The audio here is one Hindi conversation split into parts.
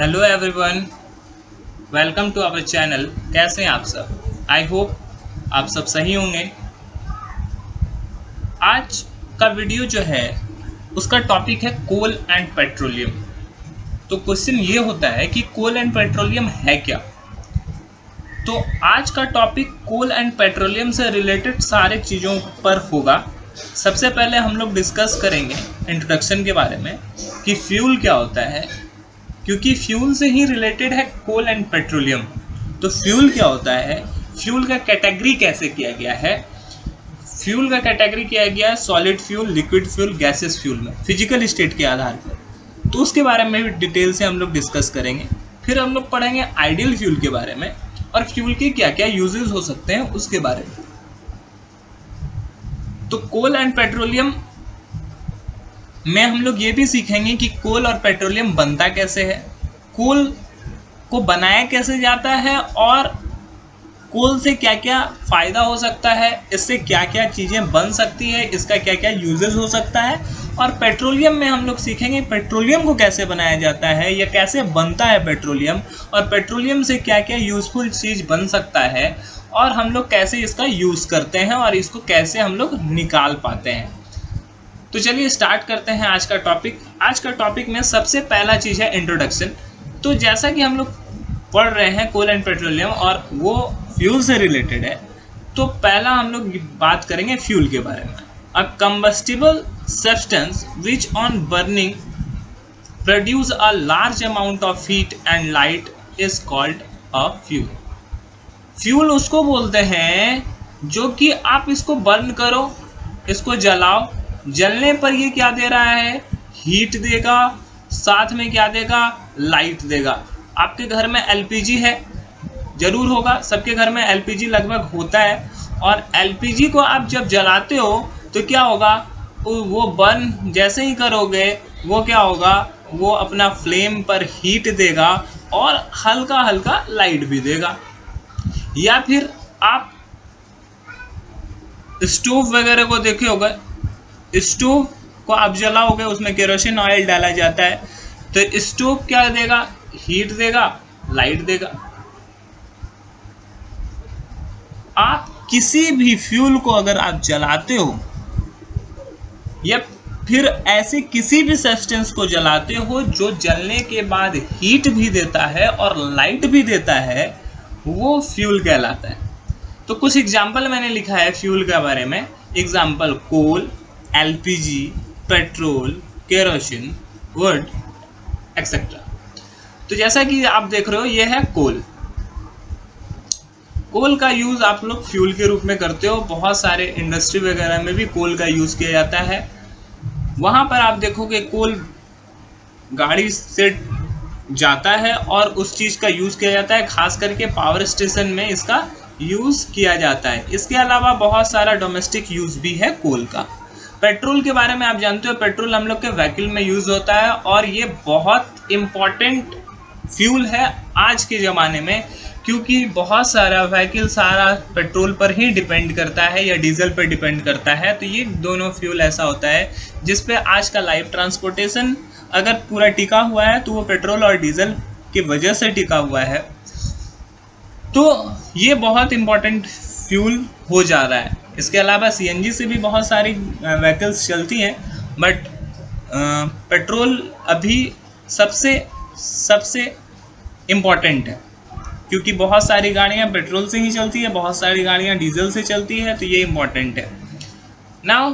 Hello everyone, welcome to our channel. कैसे हैं आप सब? आई होप आप सब सही होंगे। आज का वीडियो जो है उसका टॉपिक है कोल एंड पेट्रोलियम। तो क्वेश्चन ये होता है कि कोल एंड पेट्रोलियम है क्या। तो आज का टॉपिक कोल एंड पेट्रोलियम से रिलेटेड सारे चीज़ों पर होगा। सबसे पहले हम लोग डिस्कस करेंगे इंट्रोडक्शन के बारे में कि फ्यूल क्या होता है, क्योंकि फ्यूल से ही रिलेटेड है कोल एंड पेट्रोलियम। तो फ्यूल क्या होता है, फ्यूल का कैटेगरी कैसे किया गया है। फ्यूल का कैटेगरी किया गया है solid fuel, liquid fuel, gases fuel में फिजिकल स्टेट के आधार पर। तो उसके बारे में भी डिटेल से हम लोग डिस्कस करेंगे। फिर हम लोग पढ़ेंगे आइडियल फ्यूल के बारे में और फ्यूल के क्या क्या यूजेस हो सकते हैं उसके बारे में। तो कोल एंड पेट्रोलियम में हम लोग ये भी सीखेंगे कि कोल और पेट्रोलियम बनता कैसे है, कोल को बनाया कैसे जाता है और कोल से क्या क्या फ़ायदा हो सकता है, इससे क्या क्या चीज़ें बन सकती है, इसका क्या क्या यूजेस हो सकता है। और पेट्रोलियम में हम लोग सीखेंगे पेट्रोलियम को कैसे बनाया जाता है या कैसे बनता है पेट्रोलियम, और पेट्रोलियम से क्या क्या यूज़फुल चीज़ बन सकता है और हम लोग कैसे इसका यूज़ करते हैं और इसको कैसे हम लोग निकाल पाते हैं। तो चलिए स्टार्ट करते हैं आज का टॉपिक। आज का टॉपिक में सबसे पहला चीज़ है इंट्रोडक्शन। तो जैसा कि हम लोग पढ़ रहे हैं कोल एंड पेट्रोलियम और वो फ्यूल से रिलेटेड है, तो पहला हम लोग बात करेंगे फ्यूल के बारे में। A combustible substance which on burning produce a large amount of heat and light is called a fuel. Fuel उसको बोलते हैं जो कि आप इसको बर्न करो, इसको जलाओ, जलने पर ये क्या दे रहा है, हीट देगा, साथ में क्या देगा, लाइट देगा। आपके घर में एलपीजी है, जरूर होगा, सबके घर में एलपीजी लगभग होता है। और एलपीजी को आप जब जलाते हो तो क्या होगा, वो बर्न जैसे ही करोगे वो क्या होगा, वो अपना फ्लेम पर हीट देगा और हल्का हल्का लाइट भी देगा। या फिर आप स्टोव वगैरह को देखे होगा, स्टोव को आप जलाओगे, उसमें केरोसिन ऑयल डाला जाता है, तो स्टोव क्या देगा, हीट देगा, लाइट देगा। आप किसी भी फ्यूल को अगर आप जलाते हो या फिर ऐसे किसी भी सब्सटेंस को जलाते हो जो जलने के बाद हीट भी देता है और लाइट भी देता है, वो फ्यूल कहलाता है। तो कुछ एग्जाम्पल मैंने लिखा है फ्यूल के बारे में। Example coal, LPG, petrol, kerosene, wood etcetera. तो जैसा कि आप देख रहे हो ये है कोल। कोल का यूज़ आप लोग फ्यूल के रूप में करते हो, बहुत सारे इंडस्ट्री वगैरह में भी कोल का यूज़ किया जाता है। वहाँ पर आप देखोगे कोल गाड़ी से जाता है और उस चीज़ का यूज़ किया जाता है, खास करके पावर स्टेशन में इसका यूज़ किया जाता है। इसके अलावा बहुत सारा डोमेस्टिक यूज़ भी है कोल का। पेट्रोल के बारे में आप जानते हो, पेट्रोल हम लोग के व्हीकल में यूज़ होता है और ये बहुत इम्पॉर्टेंट फ्यूल है आज के ज़माने में, क्योंकि बहुत सारा व्हीकल सारा पेट्रोल पर ही डिपेंड करता है या डीजल पर डिपेंड करता है। तो ये दोनों फ्यूल ऐसा होता है जिस पे आज का लाइव ट्रांसपोर्टेशन अगर पूरा टिका हुआ है तो वो पेट्रोल और डीजल की वजह से टिका हुआ है। तो ये बहुत इम्पॉर्टेंट फ्यूल हो जा रहा है। इसके अलावा सीएनजी से भी बहुत सारी व्हीकल्स चलती हैं, बट पेट्रोल अभी सबसे इम्पॉर्टेंट है, क्योंकि बहुत सारी गाड़ियाँ पेट्रोल से ही चलती है, बहुत सारी गाड़ियाँ डीजल से चलती है, तो ये इम्पॉर्टेंट है। नाउ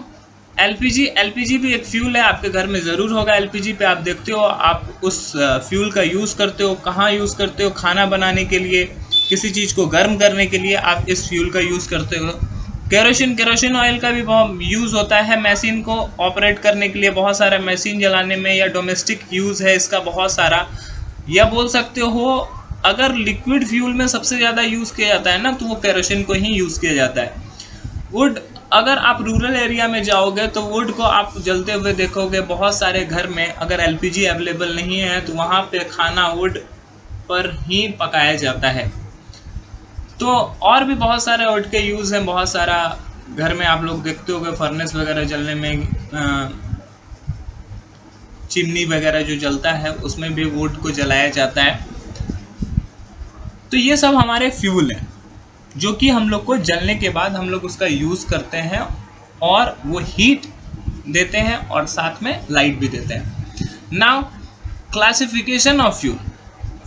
एलपीजी भी एक फ्यूल है, आपके घर में ज़रूर होगा। एलपीजी पे आप देखते हो, आप उस फ्यूल का यूज़ करते हो, कहाँ यूज़ करते हो, खाना बनाने के लिए, किसी चीज़ को गर्म करने के लिए आप इस फ्यूल का यूज़ करते हो। केरोसिन ऑयल का भी बहुत यूज़ होता है मशीन को ऑपरेट करने के लिए, बहुत सारा मशीन जलाने में, या डोमेस्टिक यूज़ है इसका बहुत सारा। या बोल सकते हो अगर लिक्विड फ्यूल में सबसे ज़्यादा यूज़ किया जाता है ना, तो वो केरोसिन को ही यूज़ किया जाता है। वुड, अगर आप रूरल एरिया में जाओगे तो वुड को आप जलते हुए देखोगे बहुत सारे घर में। अगर एलपीजी अवेलेबल नहीं है तो वहाँ पे खाना वुड पर ही पकाया जाता है। तो और भी बहुत सारे वुड के यूज़ हैं, बहुत सारा घर में आप लोग देखते होगे फर्नेस वगैरह जलने में, चिमनी वगैरह जो जलता है उसमें भी वुड को जलाया जाता है। तो ये सब हमारे फ्यूल हैं जो कि हम लोग को जलने के बाद हम लोग उसका यूज़ करते हैं और वो हीट देते हैं और साथ में लाइट भी देते हैं। Now classification of fuel,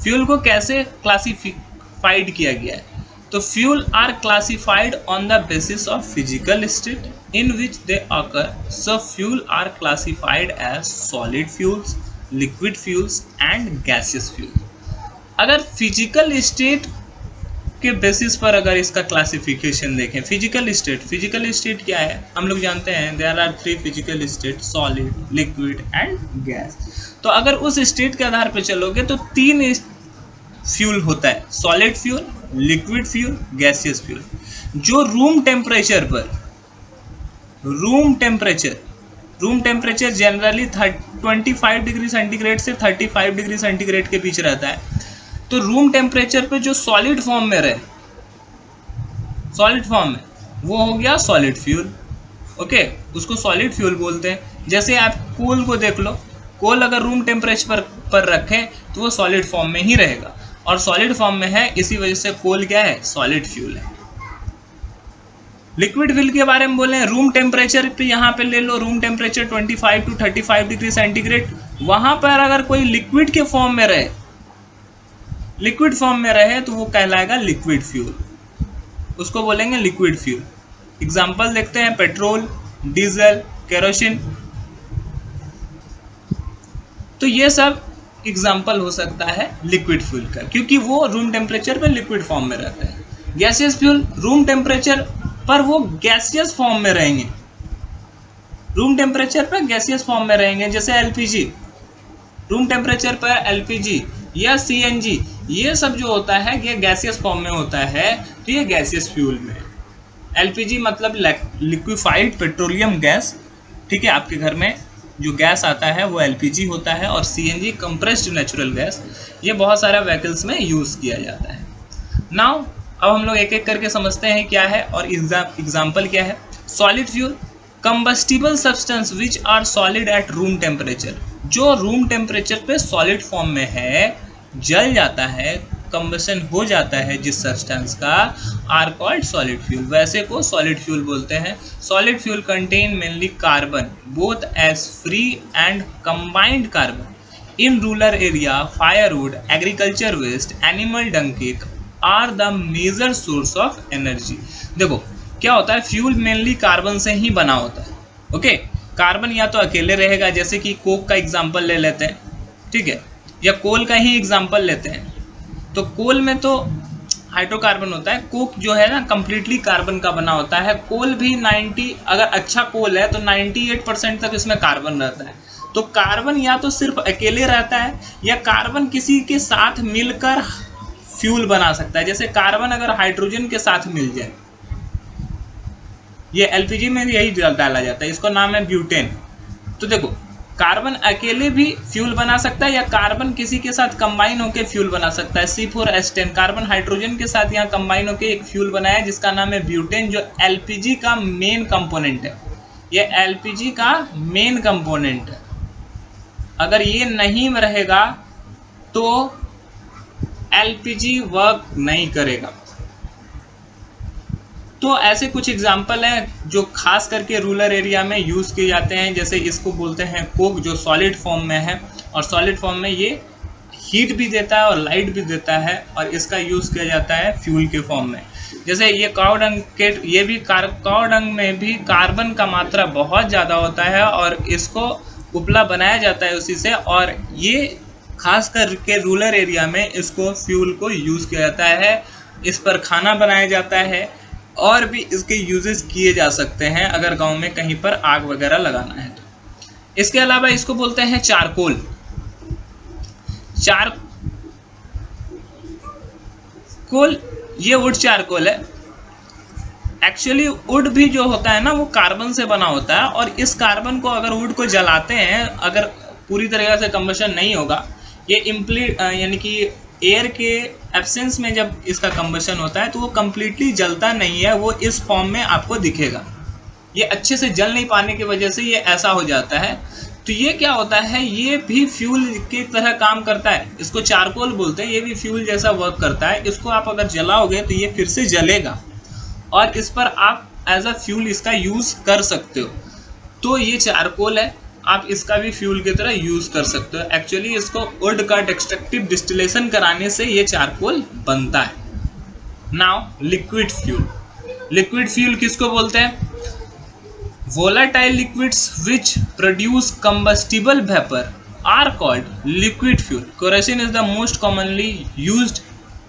fuel को कैसे क्लासिफाइड किया गया है? तो fuel are classified on the basis of physical state in which they occur. So fuel are classified as solid fuels, liquid fuels and gaseous fuel. अगर फिजिकल स्टेट के बेसिस पर अगर इसका क्लासिफिकेशन देखें, फिजिकल स्टेट क्या है? हम लोग जानते हैं there are 3 physical state, solid, liquid and gas. तो अगर उस स्टेट के आधार पर चलोगे तो 3 फ्यूल होता है, solid fuel, liquid fuel, gaseous fuel. जो room temperature generally 25 degree centigrade से 35 डिग्री सेंटीग्रेड के बीच रहता है। तो रूम टेम्परेचर पे जो सॉलिड फॉर्म में रहे, वो हो गया सॉलिड फ्यूल। ओके, उसको सॉलिड फ्यूल बोलते हैं। जैसे आप कोल को देख लो, कोल अगर रूम टेम्परेचर पर रखें तो वो सॉलिड फॉर्म में ही रहेगा, और सॉलिड फॉर्म में है इसी वजह से कोल क्या है? सॉलिड फ्यूल है। लिक्विड फ्यूल के बारे में बोले, रूम टेम्परेचर पे यहाँ पे ले लो, room temperature 25 to 35 degree centigrade, वहाँ पर अगर कोई लिक्विड के फॉर्म में रहे तो वो कहलाएगा लिक्विड फ्यूल, उसको बोलेंगे लिक्विड फ्यूल। एग्जाम्पल देखते हैं, पेट्रोल, डीजल, केरोसिन। तो ये सब एग्जाम्पल हो सकता है लिक्विड फ्यूल का, क्योंकि वो रूम टेम्परेचर पे लिक्विड फॉर्म में रहता है। गैसियस फ्यूल रूम टेम्परेचर पर वो गैसियस फॉर्म में रहेंगे, जैसे एलपीजी, रूम टेम्परेचर पर एलपीजी या सीएनजी, ये सब जो होता है ये गैसियस फॉर्म में होता है, तो ये गैसियस फ्यूल में। एलपीजी मतलब लिक्विफाइड पेट्रोलियम गैस, ठीक है, आपके घर में जो गैस आता है वो एलपीजी होता है, और सीएनजी कंप्रेस्ड नेचुरल गैस, ये बहुत सारा व्हीकल्स में यूज़ किया जाता है। नाउ अब हम लोग एक एक करके समझते हैं क्या है और एग्जाम्पल क्या है। Solid fuel, combustible substance which are solid at room temperature, जो रूम टेम्परेचर पे सॉलिड फॉर्म में है, जल जाता है, कंबशन हो जाता है जिस सब्सटेंस का, आर कॉल्ड सॉलिड फ्यूल, वैसे को सॉलिड फ्यूल बोलते हैं। Solid fuel contain mainly carbon both as free and combined carbon in rural area. Firewood, agriculture waste, animal dung cake are the major source of energy. देखो क्या होता है, फ्यूल मेनली कार्बन से ही बना होता है। ओके, कार्बन या तो अकेले रहेगा, जैसे कि कोक का एग्जाम्पल ले लेते हैं, ठीक है, या कोल का ही एग्जाम्पल लेते हैं। तो कोल में तो हाइड्रोकार्बन होता है, कोक जो है ना कम्प्लीटली कार्बन का बना होता है। कोल भी 90, अगर अच्छा कोल है तो 98% तक इसमें कार्बन रहता है। तो कार्बन या तो सिर्फ अकेले रहता है या कार्बन किसी के साथ मिलकर फ्यूल बना सकता है। जैसे कार्बन अगर हाइड्रोजन के साथ मिल जाए, ये एलपीजी में यही डाला जाता है, इसको नाम है ब्यूटेन। तो देखो कार्बन अकेले भी फ्यूल बना सकता है या कार्बन किसी के साथ कंबाइन होकर फ्यूल बना सकता है। C4H10 कार्बन हाइड्रोजन के साथ यहाँ कंबाइन होकर एक फ्यूल बनाया जिसका नाम है ब्यूटेन, जो एलपीजी का मेन कंपोनेंट है। ये एलपीजी का मेन कंपोनेंट है। अगर ये नहीं रहेगा तो एलपीजी वर्क नहीं करेगा। तो ऐसे कुछ एग्जाम्पल हैं जो खास करके रूरल एरिया में यूज़ किए जाते हैं। जैसे इसको बोलते हैं कोक, जो सॉलिड फॉर्म में है, और सॉलिड फॉर्म में ये हीट भी देता है और लाइट भी देता है, और इसका यूज़ किया जाता है फ्यूल के फॉर्म में। जैसे ये काऊ डंग के, ये भी काऊ डंग में भी कार्बन का मात्रा बहुत ज़्यादा होता है और इसको उपला बनाया जाता है उसी से, और ये खास करके रूरल एरिया में इसको फ्यूल को यूज़ किया जाता है। इस पर खाना बनाया जाता है और भी इसके यूजेस किए जा सकते हैं अगर गांव में कहीं पर आग वगैरह लगाना है तो। इसके अलावा इसको बोलते हैं चारकोल। चारकोल ये वुड चारकोल है। एक्चुअली वुड भी जो होता है ना वो कार्बन से बना होता है, और इस कार्बन को अगर वुड को जलाते हैं, अगर पूरी तरीके से कंबशन नहीं होगा, ये यानी कि एयर के एब्सेंस में जब इसका कंबशन होता है तो वो कम्प्लीटली जलता नहीं है, वो इस फॉर्म में आपको दिखेगा। ये अच्छे से जल नहीं पाने की वजह से ये ऐसा हो जाता है। तो तो ये क्या होता है, ये भी फ्यूल की तरह काम करता है, इसको चारकोल बोलते हैं, ये भी फ्यूल जैसा वर्क करता है। इसको आप अगर जलाओगे तो ये फिर से जलेगा और इस पर आप एज अ फ्यूल इसका यूज़ कर सकते हो। तो ये चारकोल है, आप इसका भी फ्यूल की तरह यूज़ कर सकते हो। एक्चुअली इसको वुड का एक्सट्रैक्टिव डिस्टिलेशन कराने से ये चारकोल बनता है। Now liquid fuel. Liquid fuel किसको बोलते हैं? Volatile liquids which produce combustible vapor are called liquid fuel. Kerosene is the most commonly used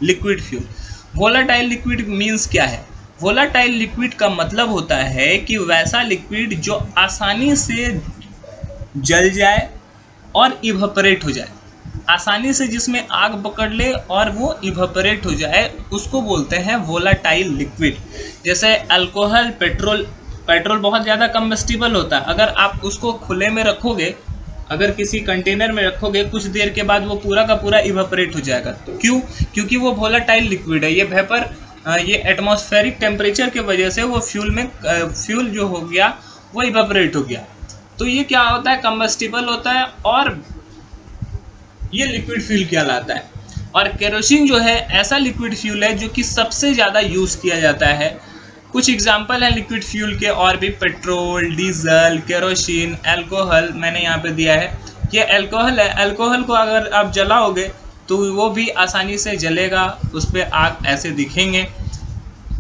liquid fuel. Volatile liquid means क्या है? Volatile liquid का मतलब होता है कि वैसा लिक्विड जो आसानी से जल जाए और इवेपोरेट हो जाए, आसानी से जिसमें आग पकड़ ले और वो इवेपोरेट हो जाए, उसको बोलते हैं वोलाटाइल लिक्विड। जैसे अल्कोहल, पेट्रोल बहुत ज़्यादा कम्बस्टिबल होता है, अगर आप उसको खुले में रखोगे, अगर किसी कंटेनर में रखोगे, कुछ देर के बाद वो पूरा का पूरा इवेपोरेट हो जाएगा। क्यों? क्योंकि वो वोलाटाइल लिक्विड है। ये वेपर, ये एटमॉस्फेरिक टेम्परेचर के वजह से वो फ्यूल जो हो गया वो इवेपोरेट हो गया। तो ये क्या होता है, कम्बस्टिबल होता है और ये लिक्विड फ्यूल कहलाता है। और केरोसिन जो है ऐसा लिक्विड फ्यूल है जो कि सबसे ज़्यादा यूज़ किया जाता है। कुछ एग्जाम्पल है लिक्विड फ्यूल के और भी, पेट्रोल, डीजल, केरोसिन, अल्कोहल मैंने यहाँ पे दिया है। ये अल्कोहल है, अल्कोहल को अगर आप जलाओगे तो वो भी आसानी से जलेगा, उस पर आग ऐसे दिखेंगे।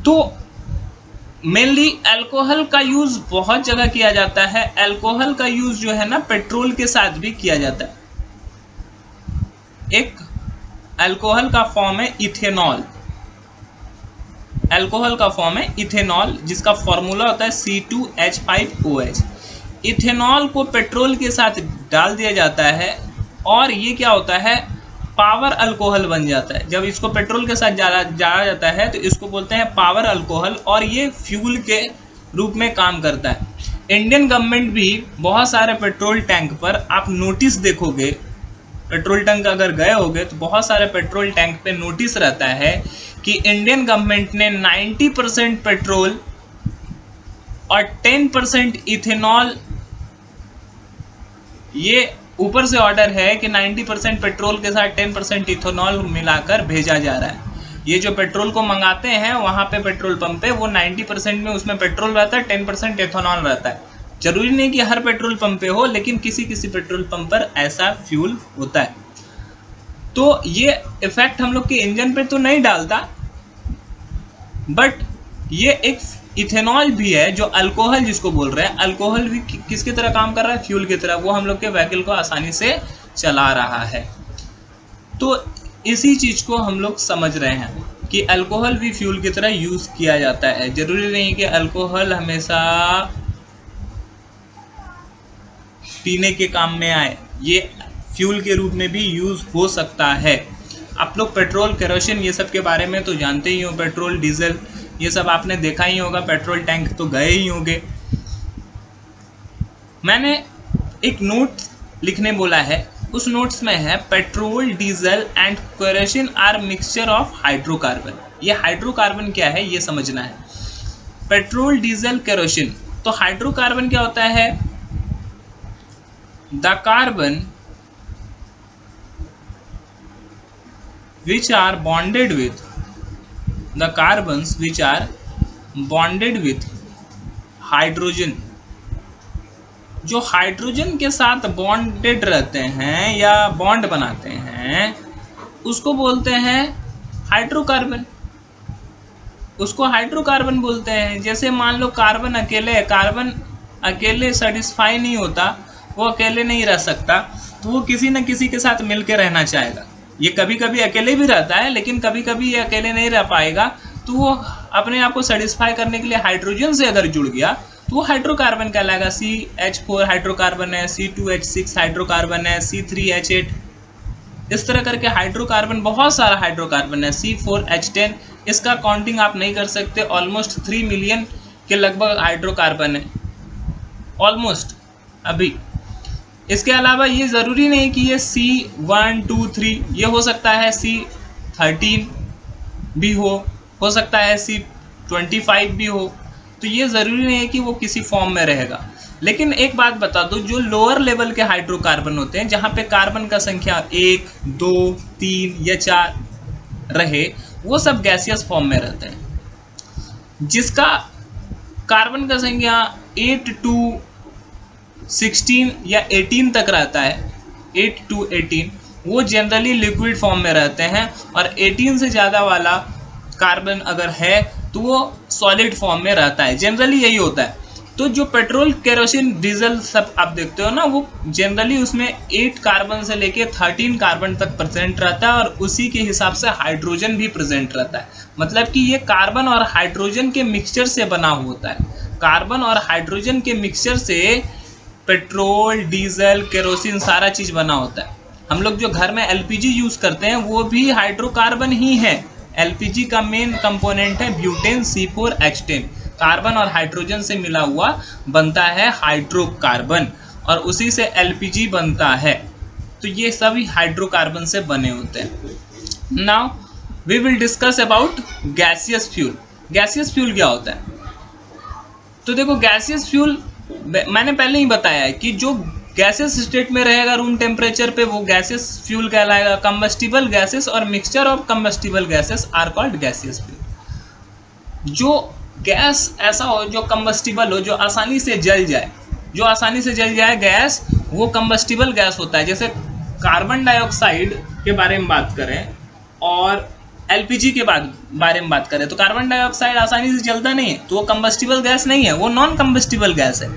तो मेनली अल्कोहल का यूज़ बहुत जगह किया जाता है। अल्कोहल का यूज़ जो है ना पेट्रोल के साथ भी किया जाता है। एक अल्कोहल का फॉर्म है इथेनॉल। अल्कोहल का फॉर्म है इथेनॉल, जिसका फॉर्मूला होता है C2H5OH। इथेनॉल को पेट्रोल के साथ डाल दिया जाता है और ये क्या होता है, पावर अल्कोहल बन जाता है। जब इसको पेट्रोल के साथ डाला जाता है तो इसको बोलते हैं पावर अल्कोहल और ये फ्यूल के रूप में काम करता है। इंडियन गवर्नमेंट भी बहुत सारे पेट्रोल टैंक पर आप नोटिस देखोगे, पेट्रोल टैंक अगर गए होगे तो बहुत सारे पेट्रोल टैंक पे नोटिस रहता है कि इंडियन गवर्नमेंट ने 90% पेट्रोल और 10% इथेनॉल, ये ऊपर से ऑर्डर है कि 90% पेट्रोल के साथ 10% इथेनॉल मिलाकर भेजा जा रहा है। ये जो पेट्रोल को मंगाते हैं वहाँ पे पेट्रोल पंप पे वो 90% में उसमें पेट्रोल रहता है, 10% इथेनॉल रहता है। जरूरी नहीं कि हर पेट्रोल पंप पे हो, लेकिन किसी किसी पेट्रोल पंप पर ऐसा फ्यूल होता है। तो ये इफेक्ट हम लोग के इंजन पे तो नहीं डालता, बट ये एक इथेनॉल भी है जो अल्कोहल जिसको बोल रहे हैं, अल्कोहल भी किसकी तरह काम कर रहा है, फ्यूल की तरह। वो हम लोग के व्हीकल को आसानी से चला रहा है। तो इसी चीज़ को हम लोग समझ रहे हैं कि अल्कोहल भी फ्यूल की तरह यूज़ किया जाता है। जरूरी नहीं कि अल्कोहल हमेशा पीने के काम में आए, ये फ्यूल के रूप में भी यूज़ हो सकता है। आप लोग पेट्रोल, केरोसिन ये सब के बारे में तो जानते ही हो, पेट्रोल, डीजल ये सब आपने देखा ही होगा, पेट्रोल टैंक तो गए ही होंगे। मैंने एक नोट लिखने बोला है, उस नोट्स में है petrol, diesel and kerosene are mixture of hydrocarbon. ये हाइड्रोकार्बन क्या है ये समझना है। पेट्रोल, डीजल, केरोसिन, तो हाइड्रोकार्बन क्या होता है, the carbon which are bonded with the carbons which are bonded with hydrogen, जो हाइड्रोजन के साथ बॉन्डेड रहते हैं या बॉन्ड बनाते हैं उसको बोलते हैं हाइड्रोकार्बन। उसको हाइड्रोकार्बन बोलते हैं। जैसे मान लो कार्बन अकेले सेटिस्फाई नहीं होता, वो अकेले नहीं रह सकता, तो वो किसी न किसी के साथ मिलकर रहना चाहेगा। ये कभी कभी अकेले भी रहता है, लेकिन कभी कभी ये अकेले नहीं रह पाएगा, तो वो अपने आप को सेटिस्फाई करने के लिए हाइड्रोजन से अगर जुड़ गया तो वो हाइड्रोकार्बन कहलाएगा। CH4 हाइड्रोकार्बन है, C2H6 हाइड्रोकार्बन है, C3H8, इस तरह करके हाइड्रोकार्बन बहुत सारा हाइड्रोकार्बन है। C4H10, इसका काउंटिंग आप नहीं कर सकते, ऑलमोस्ट 3 मिलियन के लगभग हाइड्रोकार्बन है ऑलमोस्ट अभी। इसके अलावा ये ज़रूरी नहीं कि ये C1, 2, 3, ये हो सकता है C13 भी हो सकता है C25 भी हो, तो ये ज़रूरी नहीं है कि वो किसी फॉर्म में रहेगा। लेकिन एक बात बता दो, जो लोअर लेवल के हाइड्रोकार्बन होते हैं जहाँ पे कार्बन का संख्या 1, 2, 3 या 4 रहे, वो सब गैसियस फॉर्म में रहते हैं। जिसका कार्बन का संख्या 8 to 16 या 18 तक रहता है, 8 to 18, वो जनरली लिक्विड फॉर्म में रहते हैं, और 18 से ज़्यादा वाला कार्बन अगर है तो वो सॉलिड फॉर्म में रहता है। जनरली यही होता है। तो जो पेट्रोल, केरोसिन, डीजल सब आप देखते हो ना, वो जनरली उसमें 8 कार्बन से लेके 13 कार्बन तक प्रेजेंट रहता है, और उसी के हिसाब से हाइड्रोजन भी प्रेजेंट रहता है। मतलब कि ये कार्बन और हाइड्रोजन के मिक्सचर से बना होता है। कार्बन और हाइड्रोजन के मिक्सचर से पेट्रोल, डीजल, केरोसिन सारा चीज़ बना होता है। हम लोग जो घर में एलपीजी यूज़ करते हैं वो भी हाइड्रोकार्बन ही है। एलपीजी का मेन कंपोनेंट है ब्यूटेन C4H10। कार्बन और हाइड्रोजन से मिला हुआ बनता है हाइड्रोकार्बन, और उसी से एलपीजी बनता है। तो ये सभी हाइड्रोकार्बन से बने होते हैं। Now we will discuss about gaseous fuel. Gaseous fuel क्या होता है? तो देखो, गैसियस फ्यूल मैंने पहले ही बताया है कि जो गैसेस स्टेट में रहेगा रूम टेम्परेचर पे, वो गैसियस फ्यूल कहलाएगा। कंबस्टिबल गैसेस और mixture of combustible gases are called gaseous fuel. जो गैस ऐसा हो जो कंबस्टिबल हो, जो आसानी से जल जाए गैस, वो कंबस्टिबल गैस होता है। जैसे कार्बन डाइऑक्साइड के बारे में बात करें और एलपीजी के बारे में बात करें, तो कार्बन डाइऑक्साइड आसानी से जलता नहीं है, तो वो कंबस्टिबल गैस नहीं है, वो नॉन कंबस्टिबल गैस है।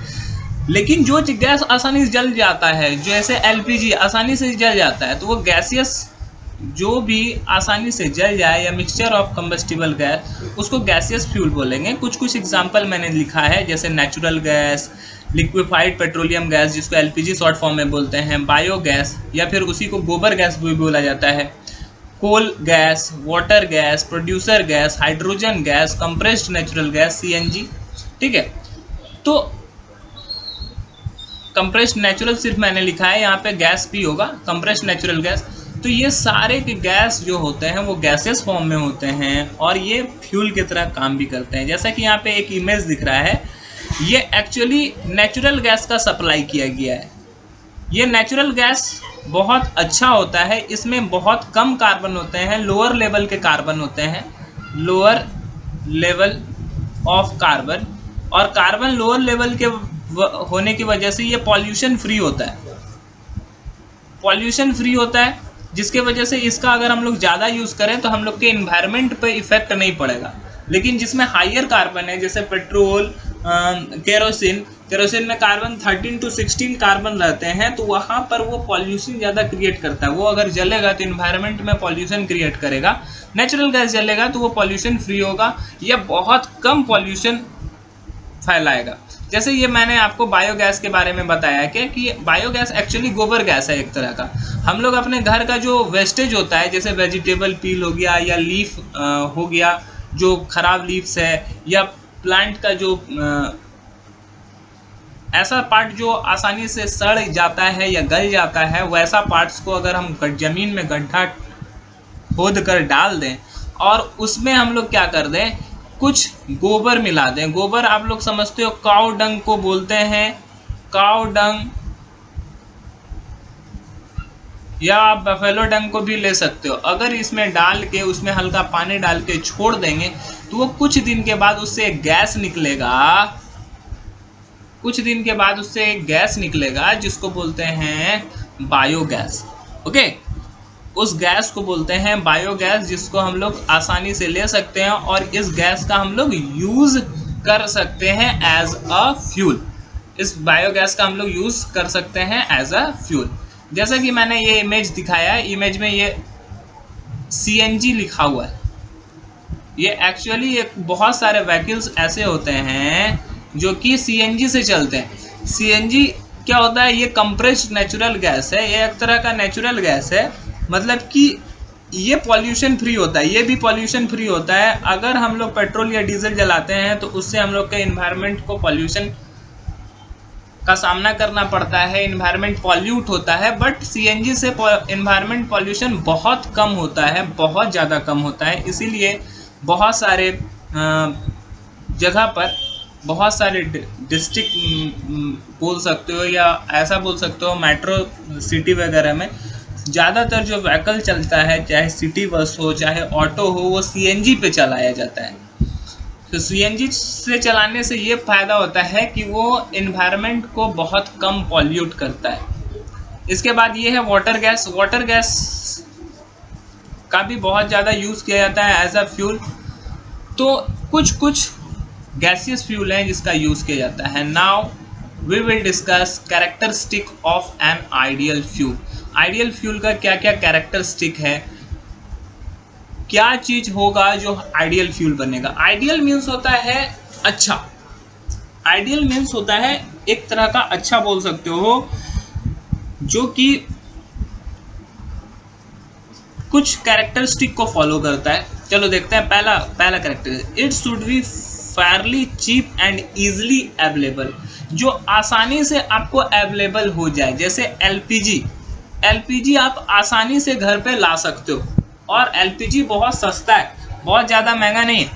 लेकिन जो गैस आसानी से जल जाता है, जैसे एलपीजी आसानी से जल जाता है, तो वो गैसियस, जो भी आसानी से जल जाए या मिक्सचर ऑफ कंबस्टिबल गैस, उसको गैसियस फ्यूल बोलेंगे। कुछ एग्जांपल मैंने लिखा है, जैसे natural gas, liquefied petroleum gas जिसको एलपीजी शॉर्ट फॉर्म में बोलते हैं, बायोगैस या फिर उसी को गोबर गैस भी बोला जाता है, coal gas, water gas, producer gas, hydrogen gas, compressed natural gas CNG। ठीक है, तो कंप्रेस्ड नेचुरल सिर्फ मैंने लिखा है, यहाँ पे गैस भी होगा, कंप्रेस्ड नेचुरल गैस। तो ये सारे के गैस जो होते हैं वो गैसेस फॉर्म में होते हैं, और ये फ्यूल की तरह काम भी करते हैं। जैसा कि यहाँ पे एक इमेज दिख रहा है, ये एक्चुअली नेचुरल गैस का सप्लाई किया गया है। ये नेचुरल गैस बहुत अच्छा होता है, इसमें बहुत कम कार्बन होते हैं, लोअर लेवल के कार्बन होते हैं, लोअर लेवल ऑफ कार्बन, और कार्बन लोअर लेवल के होने की वजह से ये पॉल्यूशन फ्री होता है, जिसके वजह से इसका अगर हम लोग ज़्यादा यूज़ करें तो हम लोग के इन्वायरमेंट पे इफेक्ट नहीं पड़ेगा। लेकिन जिसमें हायर कार्बन है, जैसे पेट्रोल, केरोसिन में कार्बन 13 to 16 कार्बन रहते हैं, तो वहाँ पर वो पॉल्यूशन ज़्यादा क्रिएट करता है। वो अगर जलेगा तो इन्वायरमेंट में पॉल्यूशन क्रिएट करेगा। नेचुरल गैस जलेगा तो वो पॉल्यूशन फ्री होगा, या बहुत कम पॉल्यूशन फैलाएगा। जैसे ये मैंने आपको बायोगैस के बारे में बताया कि बायोगैस एक्चुअली गोबर गैस है एक तरह का। हम लोग अपने घर का जो वेस्टेज होता है, जैसे वेजिटेबल पील हो गया या लीफ हो गया, जो खराब लीव्स है, या प्लांट का जो ऐसा पार्ट जो आसानी से सड़ जाता है या गल जाता है, वैसा पार्ट्स को अगर हम ज़मीन में गड्ढा खोद कर डाल दें और उसमें हम लोग क्या कर दें, कुछ गोबर मिला दें। गोबर आप लोग समझते हो, काऊ डंग को बोलते हैं, काऊ डंग, या आप बफेलो डंग को भी ले सकते हो। अगर इसमें डाल के उसमें हल्का पानी डाल के छोड़ देंगे तो वो कुछ दिन के बाद उससे एक गैस निकलेगा, जिसको बोलते हैं बायोगैस। ओके, उस गैस को बोलते हैं बायोगैस, जिसको हम लोग आसानी से ले सकते हैं, और इस गैस का हम लोग यूज़ कर सकते हैं एज अ फ्यूल। इस बायोगैस का हम लोग यूज़ कर सकते हैं एज अ फ्यूल। जैसा कि मैंने ये इमेज दिखाया है, इमेज में ये CNG लिखा हुआ है। ये एक्चुअली एक बहुत सारे व्हीकल्स ऐसे होते हैं जो कि CNG से चलते हैं। CNG क्या होता है? ये कंप्रेस्ड नेचुरल गैस है, ये एक तरह का नेचुरल गैस है, मतलब कि ये पॉल्यूशन फ्री होता है, ये भी पॉल्यूशन फ्री होता है। अगर हम लोग पेट्रोल या डीजल जलाते हैं तो उससे हम लोग के इन्वायरमेंट को पॉल्यूशन का सामना करना पड़ता है, इन्वायरमेंट पॉल्यूट होता है। बट CNG से इन्वायरमेंट पॉल्यूशन बहुत कम होता है, बहुत ज़्यादा कम होता है। इसीलिए बहुत सारे जगह पर बहुत सारे डिस्ट्रिक्ट बोल सकते हो या ऐसा बोल सकते हो, मेट्रो सिटी वगैरह में ज़्यादातर जो व्हीकल चलता है, चाहे सिटी बस हो चाहे ऑटो हो, वो सीएनजी पे चलाया जाता है। तो सीएनजी से चलाने से ये फ़ायदा होता है कि वो इन्वायरमेंट को बहुत कम पॉल्यूट करता है। इसके बाद ये है वाटर गैस। वाटर गैस का भी बहुत ज़्यादा यूज़ किया जाता है एज अ फ्यूल। तो कुछ गैसियस फ्यूल हैं जिसका यूज़ किया जाता है। Now we will discuss characteristic of an ideal fuel. Ideal fuel का क्या क्या कैरेक्टरिस्टिक है, क्या चीज़ होगा जो आइडियल फ्यूल बनेगा। आइडियल मीन्स होता है अच्छा। आइडियल मीन्स होता है एक तरह का अच्छा बोल सकते हो, जो कि कुछ कैरेक्टरिस्टिक को फॉलो करता है। चलो देखते हैं। पहला character, it should be fairly cheap and easily available. जो आसानी से आपको अवेलेबल हो जाए, जैसे एलपीजी आप आसानी से घर पे ला सकते हो, और एलपीजी बहुत सस्ता है, बहुत ज़्यादा महंगा नहीं है।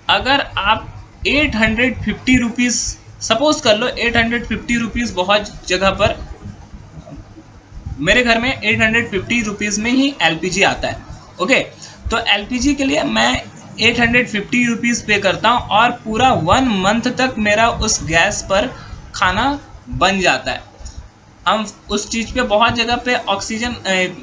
अगर आप 850 रुपीज़ सपोज कर लो, 850 रुपीज़ बहुत जगह पर, मेरे घर में 850 रुपीज़ में ही एलपीजी आता है। ओके, तो एलपीजी के लिए मैं 850 रुपीज़ पे करता हूँ और पूरा 1 मंथ तक मेरा उस गैस पर खाना बन जाता है। हम उस चीज़ पे बहुत जगह पे ऑक्सीजन,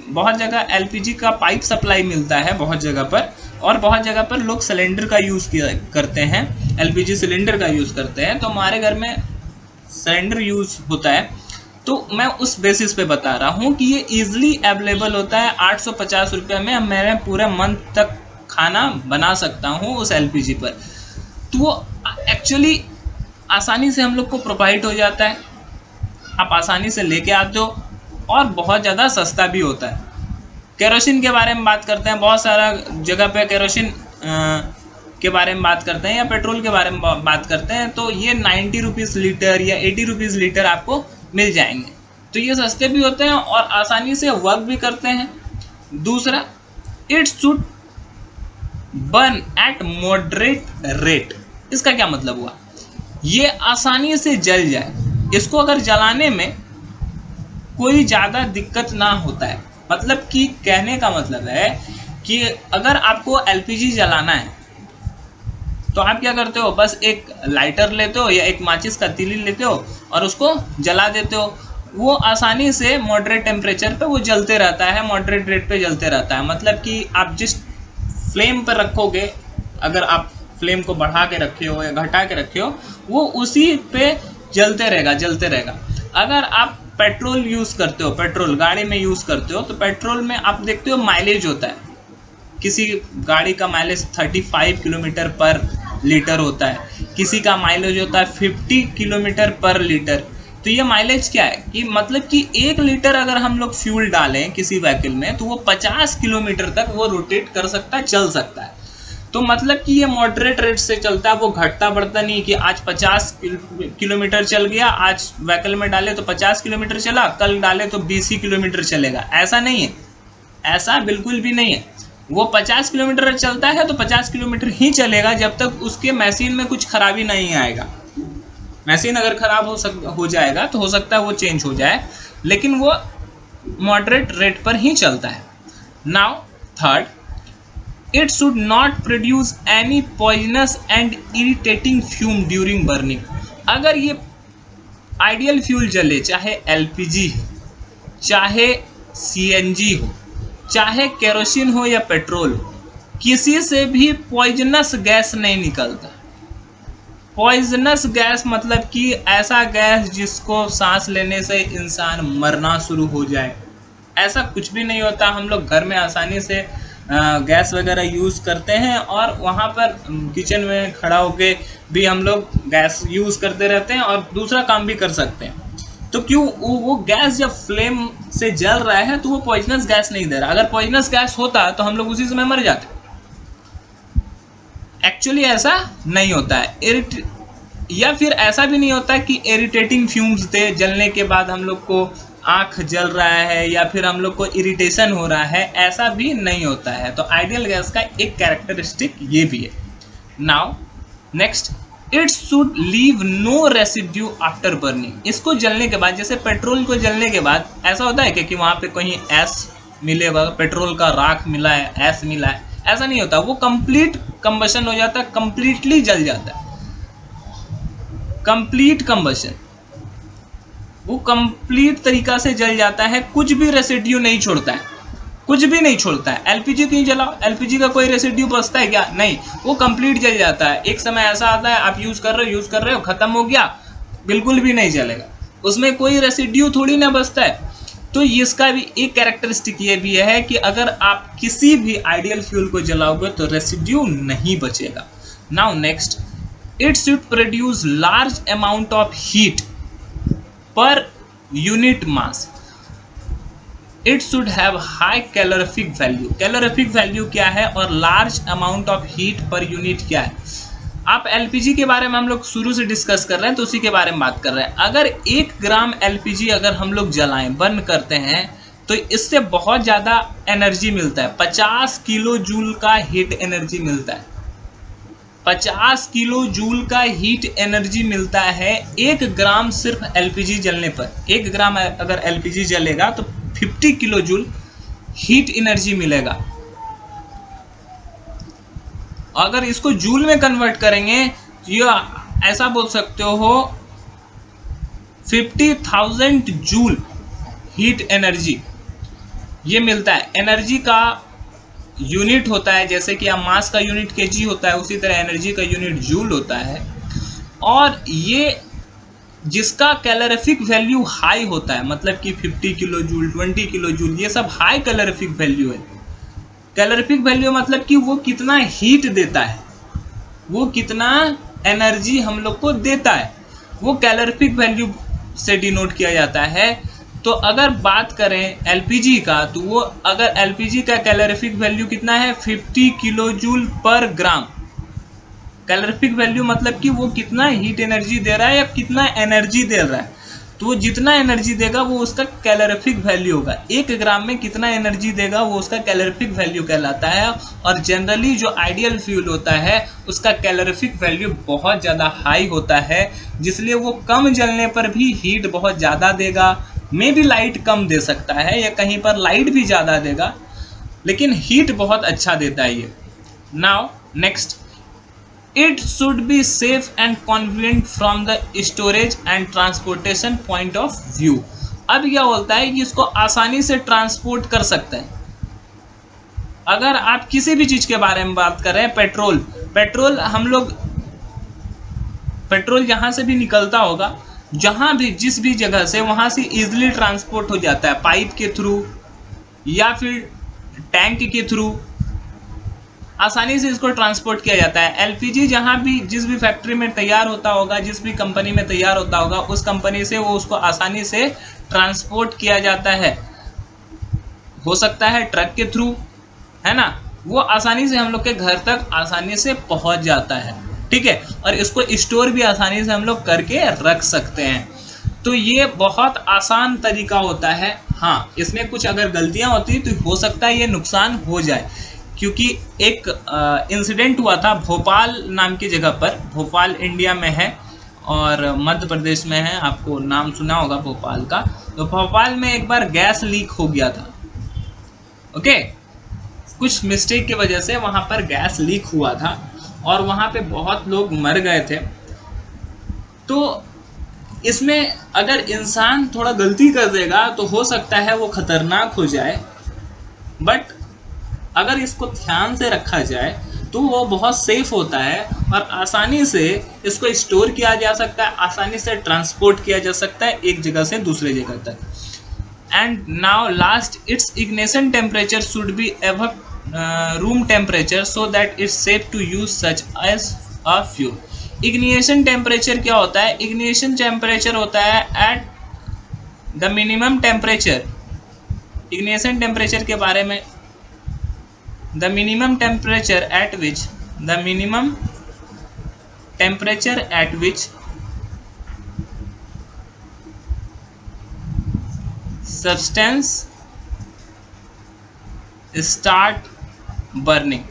बहुत जगह एलपीजी का पाइप सप्लाई मिलता है बहुत जगह पर, और बहुत जगह पर लोग सिलेंडर का यूज़ करते हैं, एलपीजी सिलेंडर का यूज़ करते हैं। तो हमारे घर में सिलेंडर यूज़ होता है। तो मैं उस बेसिस पे बता रहा हूँ कि ये ईजिली अवेलेबल होता है। 850 रुपये में मैं पूरे मंथ तक खाना बना सकता हूँ उस एलपीजी पर। तो वो एक्चुअली आसानी से हम लोग को प्रोवाइड हो जाता है, आप आसानी से लेके आते हो, और बहुत ज़्यादा सस्ता भी होता है। केरोसिन के बारे में बात करते हैं, बहुत सारा जगह पे केरोसिन के बारे में बात करते हैं या पेट्रोल के बारे में बात करते हैं। तो ये 90 रुपीज़ लीटर या 80 रुपीज़ लीटर आपको मिल जाएंगे। तो ये सस्ते भी होते हैं और आसानी से वर्क भी करते हैं। दूसरा, it should burn eight moderate rate. इसका क्या मतलब हुआ, ये आसानी से जल जाए, इसको अगर जलाने में कोई ज़्यादा दिक्कत ना होता है। मतलब कि कहने का मतलब है कि अगर आपको एलपीजी जलाना है तो आप क्या करते हो, बस एक लाइटर लेते हो या एक माचिस का तीली लेते हो और उसको जला देते हो। वो आसानी से मॉडरेट टेम्परेचर पे वो जलते रहता है, मॉडरेट रेट पे जलते रहता है। मतलब कि आप जिस फ्लेम पर रखोगे, अगर आप फ्लेम को बढ़ा के रखे हो या घटा के रखे हो, वो उसी पे जलते रहेगा। अगर आप पेट्रोल यूज़ करते हो, पेट्रोल गाड़ी में यूज़ करते हो, तो पेट्रोल में आप देखते हो माइलेज होता है। किसी गाड़ी का माइलेज 35 किलोमीटर पर लीटर होता है, किसी का माइलेज होता है 50 किलोमीटर पर लीटर। तो ये माइलेज क्या है कि मतलब कि 1 लीटर अगर हम लोग फ्यूल डालें किसी व्हीकल में, तो वो 50 किलोमीटर तक वो रोटेट कर सकता है, चल सकता है। तो मतलब कि ये मॉडरेट रेट से चलता है, वो घटता बढ़ता नहीं कि आज 50 किलोमीटर चल गया, आज व्हीकल में डाले तो 50 किलोमीटर चला, कल डाले तो 20 किलोमीटर चलेगा। ऐसा नहीं है, ऐसा बिल्कुल भी नहीं है। वो 50 किलोमीटर चलता है तो 50 किलोमीटर ही चलेगा, जब तक उसके मशीन में कुछ खराबी नहीं आएगा। मशीन अगर ख़राब हो जाएगा तो हो सकता है वो चेंज हो जाए, लेकिन वो मॉडरेट रेट पर ही चलता है। Now third, it should not produce any poisonous and irritating fume during burning. अगर ये आइडियल फ्यूल जले, चाहे एलपीजी हो, चाहे सीएनजी हो, चाहे केरोसिन हो या पेट्रोल हो, किसी से भी पॉइजनस गैस नहीं निकलता। पॉइजनस गैस मतलब कि ऐसा गैस जिसको सांस लेने से इंसान मरना शुरू हो जाए, ऐसा कुछ भी नहीं होता। हम लोग घर में आसानी से गैस वगैरह यूज़ करते हैं और वहाँ पर किचन में खड़ा होके भी हम लोग गैस यूज़ करते रहते हैं और दूसरा काम भी कर सकते हैं। तो क्यों वो गैस जब फ्लेम से जल रहा है तो वो पॉइजनस गैस नहीं दे रहा। अगर पॉइजनस गैस होता तो हम लोग उसी समय मर जाते। एक्चुअली ऐसा नहीं होता है। या फिर ऐसा भी नहीं होता कि इरिटेटिंग फ्यूम्स दे, जलने के बाद हम लोग को आँख जल रहा है या फिर हम लोग को इरिटेशन हो रहा है, ऐसा भी नहीं होता है। तो आइडियल गैस का एक कैरेक्टरिस्टिक ये भी है। Now next, it should leave no residue after burning. इसको जलने के बाद, जैसे पेट्रोल को जलने के बाद ऐसा होता है कि वहाँ पे कहीं ऐश मिलेगा, पेट्रोल का राख मिला है, ऐश मिला है, ऐसा नहीं होता। वो कंप्लीट कंबशन हो जाता है, कंप्लीटली जल जाता है, कंप्लीट कंबशन, वो कंप्लीट तरीका से जल जाता है, कुछ भी रेसिड्यू नहीं छोड़ता है, कुछ भी नहीं छोड़ता है। एलपीजी क्यों जलाओ, एलपीजी का कोई रेसिड्यू बचता है क्या? नहीं, वो कंप्लीट जल जाता है। एक समय ऐसा आता है आप यूज कर रहे हो, खत्म हो गया, बिल्कुल भी नहीं जलेगा, उसमें कोई रेसिड्यू थोड़ी ना बचता है। तो इसका भी एक कैरेक्टरिस्टिक ये भी है कि अगर आप किसी भी आइडियल फ्यूल को जलाओगे तो रेसिड्यू नहीं बचेगा। Now next, it should produce large amount of heat per unit mass. It should have high calorific value. Calorific value क्या है और large amount of heat per unit क्या है? आप एलपीजी के बारे में हम लोग शुरू से डिस्कस कर रहे हैं तो उसी के बारे में बात कर रहे हैं। अगर 1 ग्राम एलपीजी अगर हम लोग जलाएं, बर्न करते हैं, तो इससे बहुत ज़्यादा एनर्जी मिलता है। 50 किलो जूल का हीट एनर्जी मिलता है, 50 किलो जूल का हीट एनर्जी मिलता है 1 ग्राम सिर्फ एलपीजी जलने पर। 1 ग्राम अगर एलपीजी जलेगा तो 50 किलो जूल हीट एनर्जी मिलेगा। अगर इसको जूल में कन्वर्ट करेंगे या ऐसा बोल सकते हो 50,000 जूल हीट एनर्जी ये मिलता है। एनर्जी का यूनिट होता है, जैसे कि मास का यूनिट केजी होता है, उसी तरह एनर्जी का यूनिट जूल होता है। और ये जिसका कैलोरीफिक वैल्यू हाई होता है, मतलब कि 50 किलो जूल, 20 किलो जूल, ये सब हाई कैलोरीफिक वैल्यू है। कैलोरीफिक वैल्यू मतलब कि वो कितना हीट देता है, वो कितना एनर्जी हम लोग को देता है, वो कैलोरीफिक वैल्यू से डिनोट किया जाता है। तो अगर बात करें एलपीजी का, तो वो अगर एलपीजी का कैलोरीफिक वैल्यू कितना है 50 किलो जूल पर ग्राम। कैलोरीफिक वैल्यू मतलब कि वो कितना हीट एनर्जी दे रहा है या कितना एनर्जी दे रहा है, तो वो जितना एनर्जी देगा वो उसका कैलोरीफिक वैल्यू होगा। 1 ग्राम में कितना एनर्जी देगा वो उसका कैलोरीफिक वैल्यू कहलाता है। और जनरली जो आइडियल फ्यूल होता है उसका कैलोरीफिक वैल्यू बहुत ज़्यादा हाई होता है, जिसलिए वो कम जलने पर भी हीट बहुत ज़्यादा देगा। मे भी लाइट कम दे सकता है या कहीं पर लाइट भी ज़्यादा देगा, लेकिन हीट बहुत अच्छा देता है ये। Now next, it should be safe and convenient from the storage and transportation point of view. अब यह बोलता है कि इसको आसानी से ट्रांसपोर्ट कर सकते हैं। अगर आप किसी भी चीज़ के बारे में बात कर रहे हैं, पेट्रोल हम लोग, पेट्रोल जहाँ से भी निकलता होगा, जहाँ भी जिस भी जगह से, वहाँ से इजीली ट्रांसपोर्ट हो जाता है, पाइप के थ्रू या फिर टैंक के थ्रू आसानी से इसको ट्रांसपोर्ट किया जाता है। एलपीजी जहाँ भी, जिस भी फैक्ट्री में तैयार होता होगा, जिस भी कंपनी में तैयार होता होगा, उस कंपनी से वो उसको आसानी से ट्रांसपोर्ट किया जाता है। हो सकता है ट्रक के थ्रू, है ना, वो आसानी से हम लोग के घर तक आसानी से पहुँच जाता है, ठीक है। और इसको स्टोर भी आसानी से हम लोग करके रख सकते हैं। तो ये बहुत आसान तरीका होता है। हाँ, इसमें कुछ अगर गलतियाँ होती तो हो सकता है ये नुकसान हो जाए, क्योंकि एक इंसिडेंट हुआ था भोपाल नाम की जगह पर। भोपाल इंडिया में है और मध्य प्रदेश में है, आपको नाम सुना होगा भोपाल का। तो भोपाल में एक बार गैस लीक हो गया था, ओके, कुछ मिस्टेक की वजह से वहाँ पर गैस लीक हुआ था और वहाँ पे बहुत लोग मर गए थे। तो इसमें अगर इंसान थोड़ा गलती कर देगा तो हो सकता है वो खतरनाक हो जाए, बट अगर इसको ध्यान से रखा जाए तो वो बहुत सेफ होता है और आसानी से इसको स्टोर किया जा सकता है, आसानी से ट्रांसपोर्ट किया जा सकता है एक जगह से दूसरे जगह तक। And now last, it's ignition temperature should be above room temperature so that it's safe to use such as a fuel. Ignition temperature क्या होता है? इग्निशन टेम्परेचर होता है at the minimum temperature. Ignition temperature के बारे में, the minimum temperature at which substance start burning।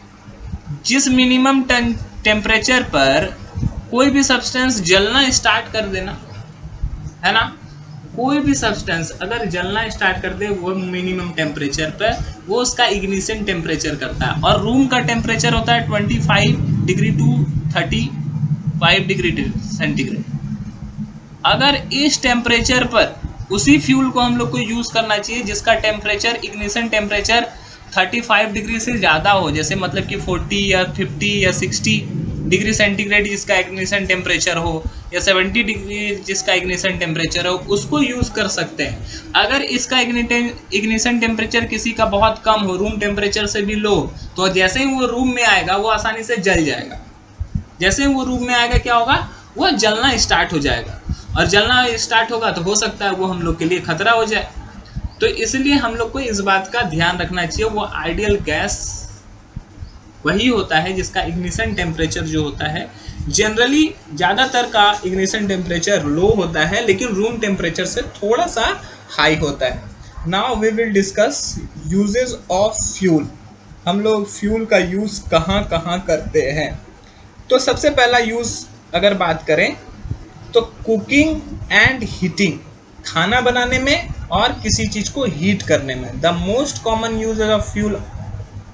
जिस मिनिमम टेम्परेचर पर कोई भी सब्सटेंस जलना स्टार्ट कर देना, है ना, कोई भी सब्सटेंस अगर जलना स्टार्ट कर दे वो मिनिमम टेम्परेचर पे वो उसका इग्निशन टेम्परेचर करता है, और रूम का टेम्परेचर होता है 25 डिग्री टू 35 डिग्री सेंटीग्रेड। अगर इस टेम्परेचर पर उसी फ्यूल को हम लोग को यूज़ करना चाहिए जिसका टेम्परेचर इग्निशन टेम्परेचर 35 डिग्री से ज़्यादा हो, जैसे मतलब कि 40 या 50 या 60 डिग्री सेंटीग्रेड जिसका इग्निशन टेम्परेचर हो, या 70 डिग्री जिसका इग्निशन टेम्परेचर हो, उसको यूज़ कर सकते हैं। अगर इसका इग्निशन टेम्परेचर किसी का बहुत कम हो, रूम टेम्परेचर से भी लो, तो जैसे ही वो रूम में आएगा वो आसानी से जल जाएगा। जैसे ही वो रूम में आएगा क्या होगा, वो जलना स्टार्ट हो जाएगा, और जलना स्टार्ट होगा तो हो सकता है वो हम लोग के लिए खतरा हो जाए। तो इसलिए हम लोग को इस बात का ध्यान रखना चाहिए, वो आइडियल गैस वही होता है जिसका इग्निशन टेम्परेचर जो होता है, जनरली ज़्यादातर का इग्निशन टेम्परेचर लो होता है लेकिन रूम टेम्परेचर से थोड़ा सा हाई होता है। Now we will discuss uses of fuel. हम लोग फ्यूल का यूज़ कहाँ कहाँ करते हैं। तो सबसे पहला यूज़ अगर बात करें तो कुकिंग एंड हीटिंग, खाना बनाने में और किसी चीज़ को हीट करने में। The most common use of fuel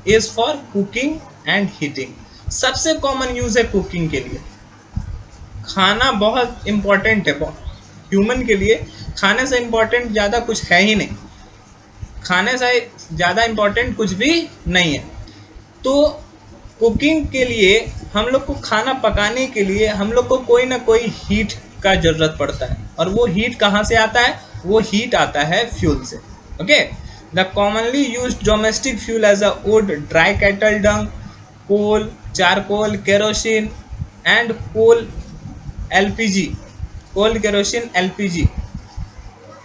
is for cooking and heating. सबसे कॉमन यूज़ है कुकिंग के लिए। खाना बहुत इम्पॉर्टेंट है ह्यूमन के लिए, खाने से इम्पॉर्टेंट ज़्यादा कुछ है ही नहीं, खाने से ज़्यादा इम्पॉर्टेंट कुछ भी नहीं है। तो कुकिंग के लिए हम लोग को, खाना पकाने के लिए हम लोग को कोई ना कोई हीट का ज़रूरत पड़ता है, और वो हीट कहाँ से आता है, वो हीट आता है फ्यूल से। Okay, the commonly used domestic fuel as a wood, dry cattle dung, coal, charcoal, kerosene and coal LPG, coal kerosene LPG.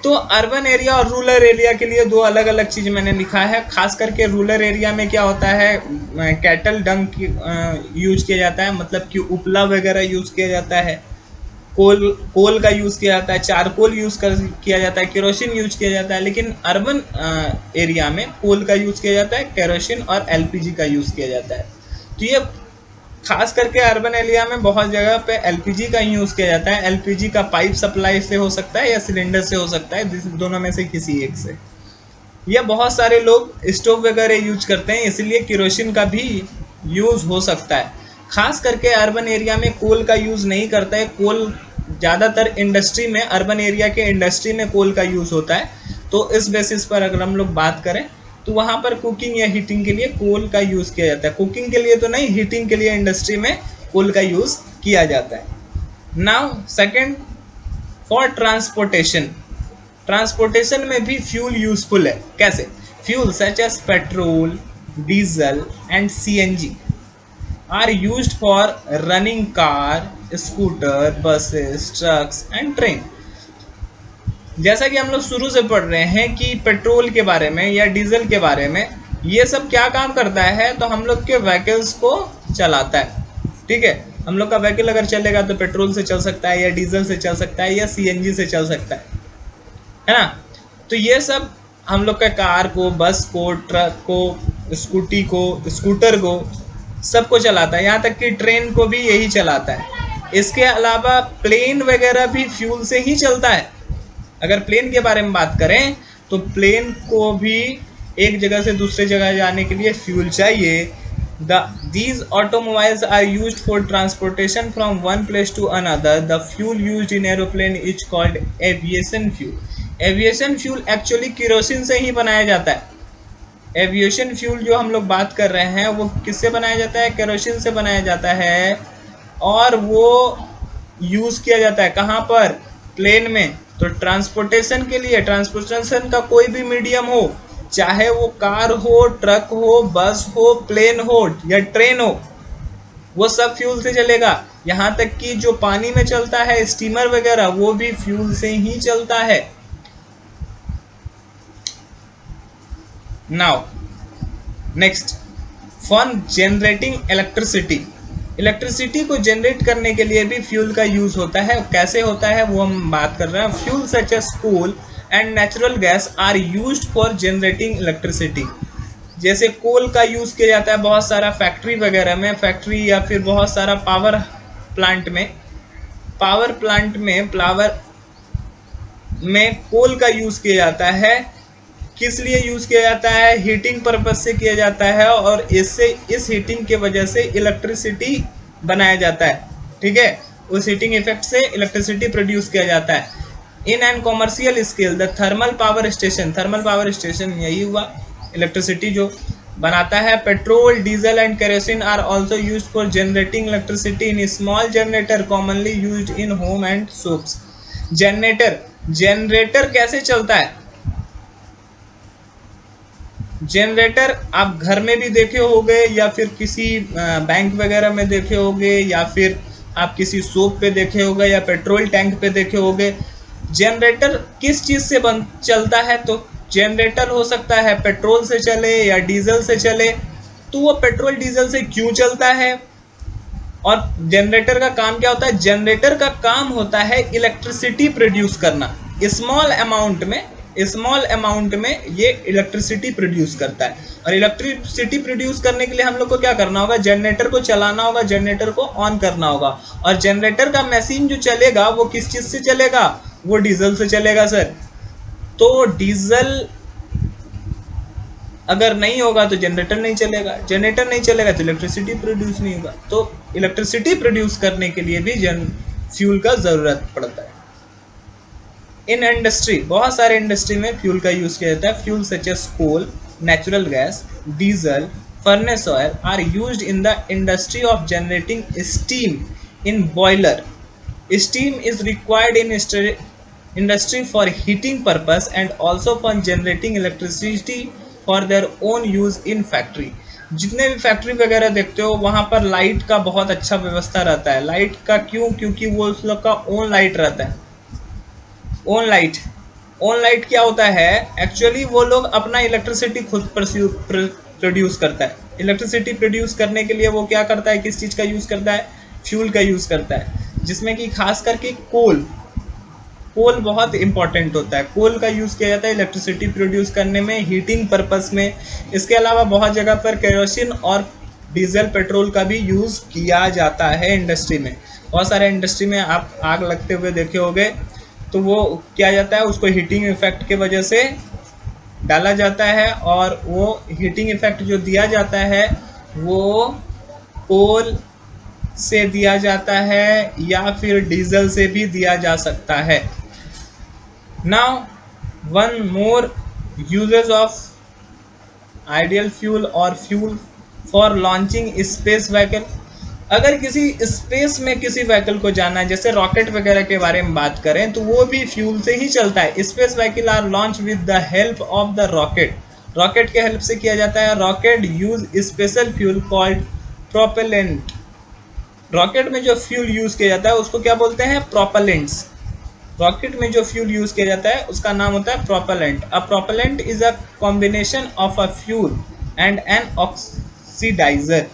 तो अर्बन एरिया और रूरल एरिया के लिए दो अलग अलग चीज़ मैंने लिखा है। खास करके रूरल एरिया में क्या होता है, कैटल डंग यूज किया जाता है, मतलब कि उपला वगैरह यूज किया जाता है, कोल का यूज़ किया जाता है, चारकोल किया जाता है, केरोसिन यूज किया जाता है। लेकिन अर्बन एरिया में कोल का यूज़ किया जाता है, केरोसिन और एलपीजी का यूज़ किया जाता है। तो ये खास करके अर्बन एरिया में बहुत जगह पे एलपीजी का यूज़ किया जाता है। एलपीजी का पाइप सप्लाई से हो सकता है या सिलेंडर से हो सकता है, दोनों में से किसी एक से। या बहुत सारे लोग स्टोव वगैरह यूज करते हैं, इसलिए केरोसिन का भी यूज़ हो सकता है। खास करके अर्बन एरिया में कोल का यूज़ नहीं करता है। कोल ज़्यादातर इंडस्ट्री में, अर्बन एरिया के इंडस्ट्री में कोल का यूज़ होता है। तो इस बेसिस पर अगर हम लोग बात करें तो वहाँ पर कुकिंग या हीटिंग के लिए कोल का यूज़ किया जाता है। कुकिंग के लिए तो नहीं, हीटिंग के लिए इंडस्ट्री में कोल का यूज़ किया जाता है। Now second, for transportation. Transportation में भी फ्यूल यूजफुल है। कैसे? Fuel such as petrol, diesel and CNG are used for running car, scooter, buses, trucks and train. जैसा कि हम लोग शुरू से पढ़ रहे हैं कि पेट्रोल के बारे में या डीजल के बारे में, ये सब क्या काम करता है, तो हम लोग के व्हीकल्स को चलाता है। ठीक है, हम लोग का व्हीकल अगर चलेगा तो पेट्रोल से चल सकता है, या डीजल से चल सकता है, या सीएनजी से चल सकता है ना। तो ये सब हम लोग का कार को, बस को, ट्रक को, स्कूटी को, स्कूटर को, सबको चलाता है। यहाँ तक कि ट्रेन को भी यही चलाता है। इसके अलावा प्लेन वगैरह भी फ्यूल से ही चलता है। अगर प्लेन के बारे में बात करें तो प्लेन को भी एक जगह से दूसरे जगह जाने के लिए फ्यूल चाहिए। These automobiles are used for transportation from one place to another. The fuel used in aeroplane is called aviation fuel. Aviation fuel actually kerosene से ही बनाया जाता है। एविएशन फ्यूल जो हम लोग बात कर रहे हैं वो किससे बनाया जाता है? केरोसिन से बनाया जाता है, और वो यूज़ किया जाता है कहाँ पर? प्लेन में। तो ट्रांसपोर्टेशन के लिए, ट्रांसपोर्टेशन का कोई भी मीडियम हो, चाहे वो कार हो, ट्रक हो, बस हो, प्लेन हो या ट्रेन हो, वो सब फ्यूल से चलेगा। यहाँ तक कि जो पानी में चलता है, स्टीमर वगैरह, वो भी फ्यूल से ही चलता है। Now next, for generating electricity. Electricity को जनरेट करने के लिए भी फ्यूल का यूज़ होता है। कैसे होता है वो हम बात कर रहे हैं। Fuel such as coal and natural gas are used for generating electricity. जैसे कोल का यूज़ किया जाता है बहुत सारा फैक्ट्री वगैरह में, फैक्ट्री या फिर बहुत सारा पावर प्लांट में पावर प्लांट में कोल का यूज किया जाता है। किस लिए यूज किया जाता है? हीटिंग पर्पज से किया जाता है और इस हीटिंग के वजह से इलेक्ट्रिसिटी बनाया जाता है। ठीक है, उस हीटिंग इफेक्ट से इलेक्ट्रिसिटी प्रोड्यूस किया जाता है। In and commercial scale the thermal power station यही हुआ, इलेक्ट्रिसिटी जो बनाता है। Petrol, diesel and kerosene are also use for generating electricity in small generator commonly use in home and shops. Generator कैसे चलता है? जनरेटर आप घर में भी देखे होंगे या फिर किसी बैंक वगैरह में देखे होंगे या फिर आप किसी शॉप पे देखे होंगे या पेट्रोल टैंक पे देखे होंगे। जनरेटर किस चीज से चलता है? तो जनरेटर हो सकता है पेट्रोल से चले या डीजल से चले। तो वो पेट्रोल डीजल से क्यों चलता है और जनरेटर का काम क्या होता है? जनरेटर का काम होता है इलेक्ट्रिसिटी प्रोड्यूस करना। स्मॉल अमाउंट में ये इलेक्ट्रिसिटी प्रोड्यूस करता है और इलेक्ट्रिसिटी प्रोड्यूस करने के लिए हम लोग को क्या करना होगा? जनरेटर को चलाना होगा, जनरेटर को ऑन करना होगा। और जनरेटर का मशीन जो चलेगा वो किस चीज से चलेगा? वो डीजल से चलेगा सर। तो डीजल अगर नहीं होगा तो जनरेटर नहीं चलेगा, जनरेटर नहीं चलेगा तो इलेक्ट्रिसिटी प्रोड्यूस नहीं होगा। तो इलेक्ट्रिसिटी प्रोड्यूस करने के लिए भी फ्यूल का जरूरत पड़ता है। इन इंडस्ट्री, बहुत सारे इंडस्ट्री में फ्यूल का यूज किया जाता है। Fuel such as coal, natural gas, diesel, furnace oil are used in the industry of generating steam in boiler. Steam is required in industry for heating purpose and also for generating electricity for their own use in factory। जितने भी फैक्ट्री वगैरह देखते हो वहाँ पर लाइट का बहुत अच्छा व्यवस्था रहता है। लाइट का क्यों? क्योंकि वो उस लोग का ओन लाइट रहता है। ओन लाइट क्या होता है? एक्चुअली वो लोग अपना इलेक्ट्रिसिटी खुद प्रोड्यूस करता है। इलेक्ट्रिसिटी प्रोड्यूस करने के लिए वो क्या करता है? किस चीज़ का यूज़ करता है? फ्यूल का यूज़ करता है, जिसमें कि खास करके कोल बहुत इंपॉर्टेंट होता है। कोल का यूज़ किया जाता है इलेक्ट्रिसिटी प्रोड्यूस करने में, हीटिंग पर्पस में। इसके अलावा बहुत जगह पर केरोसिन और डीजल, पेट्रोल का भी यूज़ किया जाता है इंडस्ट्री में। बहुत सारे इंडस्ट्री में आप आग लगते हुए देखे होंगे, तो वो किया जाता है, उसको हीटिंग इफेक्ट के वजह से डाला जाता है और वो हीटिंग इफेक्ट जो दिया जाता है वो कोल से दिया जाता है या फिर डीजल से भी दिया जा सकता है। Now, one more uses of ideal fuel or fuel for launching space vehicle। अगर किसी स्पेस में किसी व्हीकल को जाना है, जैसे रॉकेट वगैरह के बारे में बात करें, तो वो भी फ्यूल से ही चलता है। Space vehicle are launch with the help of the rocket के हेल्प से किया जाता है। Rocket use special fuel called propellant. Rocket में जो फ्यूल यूज किया जाता है उसको क्या बोलते हैं? प्रोपेलेंट्स। रॉकेट में जो फ्यूल यूज किया जाता है उसका नाम होता है propellant. A propellant is a combination of a fuel and an oxidiser.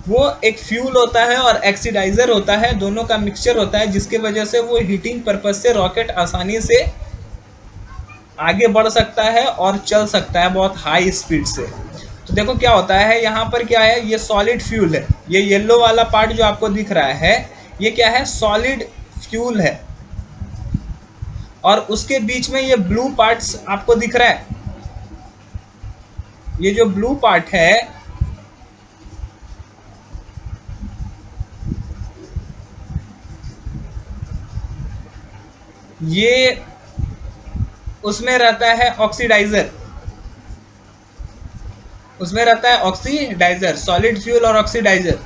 वो एक फ्यूल होता है और ऑक्सीडाइजर होता है, दोनों का मिक्सचर होता है, जिसके वजह से वो हीटिंग पर्पज से रॉकेट आसानी से आगे बढ़ सकता है और चल सकता है बहुत हाई स्पीड से। तो देखो क्या होता है, यहाँ पर क्या है? ये सॉलिड फ्यूल है। ये येलो वाला पार्ट जो आपको दिख रहा है ये क्या है? सॉलिड फ्यूल है। और उसके बीच में ये ब्लू पार्ट्स आपको दिख रहा है। ये जो ब्लू पार्ट है ये उसमें रहता है ऑक्सीडाइजर। उसमें रहता है ऑक्सीडाइजर, सॉलिड फ्यूल और ऑक्सीडाइजर।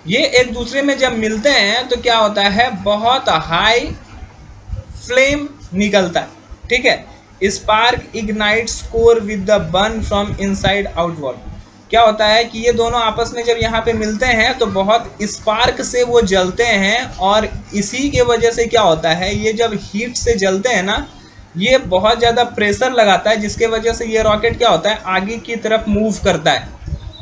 ये एक दूसरे में जब मिलते हैं तो क्या होता है? बहुत हाई फ्लेम निकलता है। ठीक है। Spark ignites core with the burn from inside outward. क्या होता है कि ये दोनों आपस में जब यहाँ पे मिलते हैं तो बहुत स्पार्क से वो जलते हैं और इसी के वजह से क्या होता है? ये जब हीट से जलते हैं ना, ये बहुत ज़्यादा प्रेशर लगाता है, जिसके वजह से ये रॉकेट क्या होता है? आगे की तरफ मूव करता है।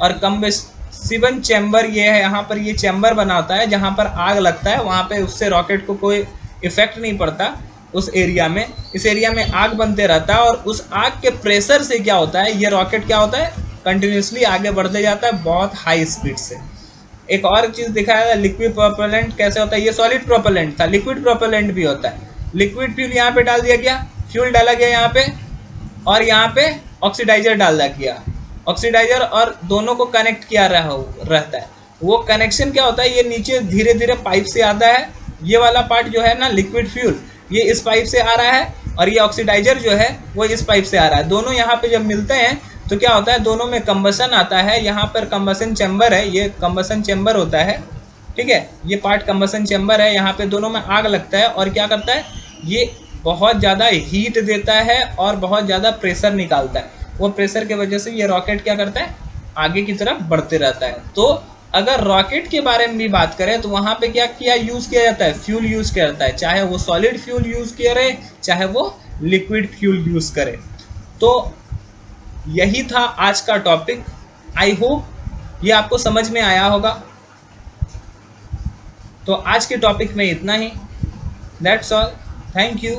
और कंबस्टिबल चैम्बर ये है, यहाँ पर ये चैम्बर बना होता है जहाँ पर आग लगता है, वहाँ पे उससे रॉकेट को कोई इफेक्ट नहीं पड़ता उस एरिया में। इस एरिया में आग बनते रहता है और उस आग के प्रेशर से क्या होता है? ये रॉकेट क्या होता है? कंटिन्यूसली आगे बढ़ते जाता है बहुत हाई स्पीड से। एक और चीज दिखाया था लिक्विड प्रोपेलेंट कैसे होता है, ये सॉलिड प्रोपेलेंट था, लिक्विड प्रोपेलेंट भी होता है। लिक्विड फ्यूल यहाँ पे डाल दिया गया, फ्यूल डाला गया यहाँ पे, और यहाँ पे ऑक्सीडाइजर डाला गया, ऑक्सीडाइजर, और दोनों को कनेक्ट किया रहता है। वो कनेक्शन क्या होता है, ये नीचे धीरे धीरे पाइप से आता है, ये वाला पार्ट जो है ना लिक्विड फ्यूल, ये इस पाइप से आ रहा है, और ये ऑक्सीडाइजर जो है वो इस पाइप से आ रहा है। दोनों यहाँ पे जब मिलते हैं तो क्या होता है, दोनों में कंबसन आता है। यहाँ पर कंबसन चैम्बर है, ये कंबसन चैम्बर होता है, ठीक है, ये पार्ट कंबसन चैम्बर है। यहाँ पे दोनों में आग लगता है और क्या करता है, ये बहुत ज़्यादा हीट देता है और बहुत ज़्यादा प्रेशर निकालता है। वो प्रेशर की वजह से ये रॉकेट क्या करता है, आगे की तरफ बढ़ते रहता है। तो अगर रॉकेट के बारे में भी बात करें तो वहाँ पे क्या यूज़ किया जाता है, फ्यूल यूज़ किया जाता है, चाहे वो सॉलिड फ्यूल यूज़ करे चाहे वो लिक्विड फ्यूल यूज़ करे। तो यही था आज का टॉपिक। आई होप ये आपको समझ में आया होगा। तो आज के टॉपिक में इतना ही। That's all, thank you.